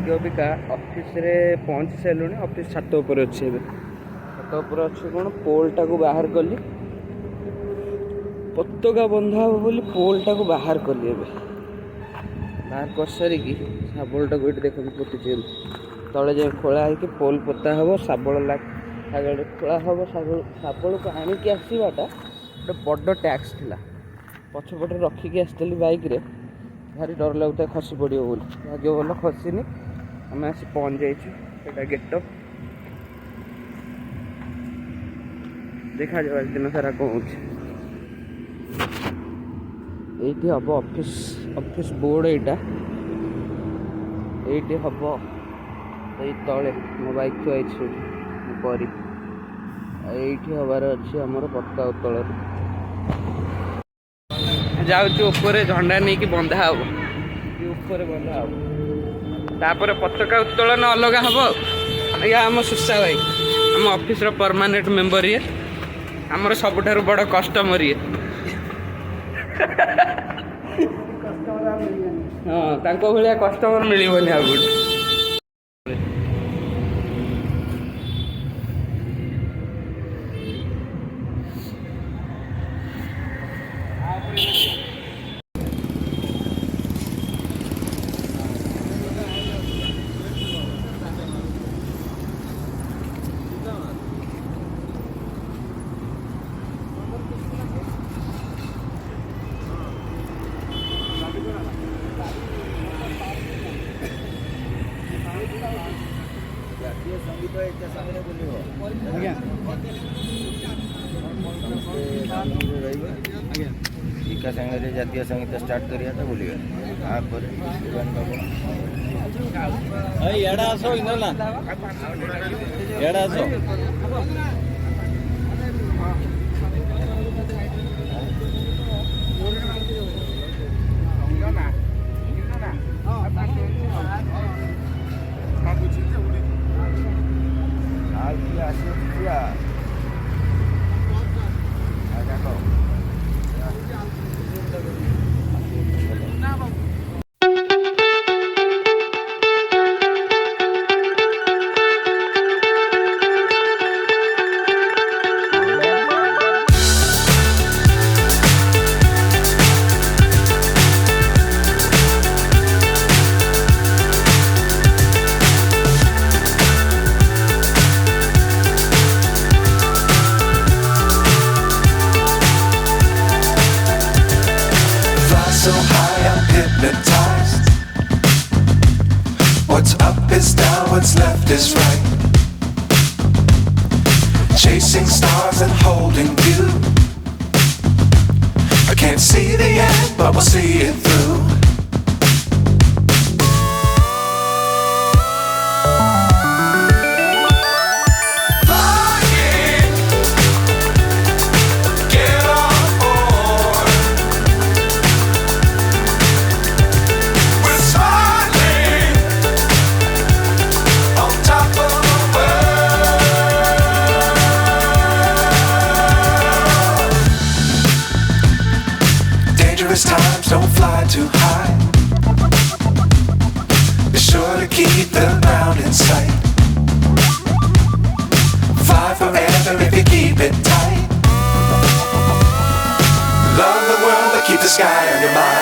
ଟିକେ ଅବିକା ଅଫିସରେ ପହଞ୍ଚି ସାରିଲୁଣି। ଅଫିସ ଛାତ ଉପରେ ଅଛି। ଏବେ ଛାତ ଉପରେ ଅଛି କ'ଣ, ପୋଲ୍ଟାକୁ ବାହାର କଲି, ପତାକା ବନ୍ଧା ହେବ ବୋଲି ପୋଲ୍ଟାକୁ ବାହାର କଲି। ଏବେ ବାହାର କରିସାରିକି ଶାବଳଟାକୁ ଏଠି ଦେଖନ୍ତୁ ପୋତିଛି। ତଳେ ଯାଇ ଖୋଳା ହେଇକି ପୋଲ୍ ପୋତା ହେବ, ଶାବଳ ଶାଗରେ ଖୋଳା ହେବ। ଶାବଳକୁ ଆଣିକି ଆସିବାଟା ଗୋଟେ ବଡ଼ ଟ୍ୟାକ୍ସ ଥିଲା। ପଛପଟେ ରଖିକି ଆସିଥିଲି ବାଇକ୍ରେ, ଭାରି ଡର ଲାଗୁଥାଏ ଖସି ପଡ଼ିବ ବୋଲି। ଭାଗ୍ୟ ଭଲ ଖସିନି। ଆମେ ଆସି ପହଞ୍ଚି ଯାଇଛୁ। ଏଇଟା ଗେଟ୍। ଦେଖାଯାଉ ଆଜି ଦିନ ସାରା କ'ଣ ହେଉଛି। ଏଇଠି ହେବ ଅଫିସ ବୋର୍ଡ଼। ଏଇଠି ହେବ। ଏଇ ତଳେ ମୋ ବାଇକ୍ ଥୁଆ ହେଇଛି ସେଇଠି ମୁଁ କରି। ଏଇଠି ହେବାର ଅଛି ଆମର ପତାକା ଉତ୍ତୋଳନ। ଯାଉଛୁ ଉପରେ, ଝଣ୍ଡା ନେଇକି ବନ୍ଧା ହେବ। ଉପରେ ବନ୍ଧା ହେବ, ତାପରେ ପତାକା ଉତ୍ତୋଳନ ଅଲଗା ହେବ। ଆଜ୍ଞା ଆମ ସୁଶା ଭାଇ ଆମ ଅଫିସର ପରମାନେଣ୍ଟ ମେମ୍ବର। ଇଏ ଆମର ସବୁଠାରୁ ବଡ଼ କଷ୍ଟମର। ଇଏ ହଁ, ତାଙ୍କ ଭଳିଆ କଷ୍ଟମର ମିଳିବନି ଆଉ ଗୋଟେ। ଜାତୀୟ ସଙ୍ଗୀତ ଏକା ସାଙ୍ଗରେ ବୋଲିବ। ଆଜ୍ଞା ରହିବା। ଆଜ୍ଞା ଏକା ସାଙ୍ଗରେ ଜାତୀୟ ସଙ୍ଗୀତ ଷ୍ଟାର୍ଟ କରିବାଟା ବୋଲିବା। ତାପରେ ଇଆଡ଼େ ଆସ, ଇନ୍ଦୋଲା ଇଆଡ଼େ ଆସ। So high I'm hypnotized. What's up is down, what's left is right. Chasing stars and holding you. I can't see the end, but we'll see it through. Times don't fly too high. Be sure to keep the ground in sight. Fly forever if you keep it tight. Love the world, but keep the sky on your mind.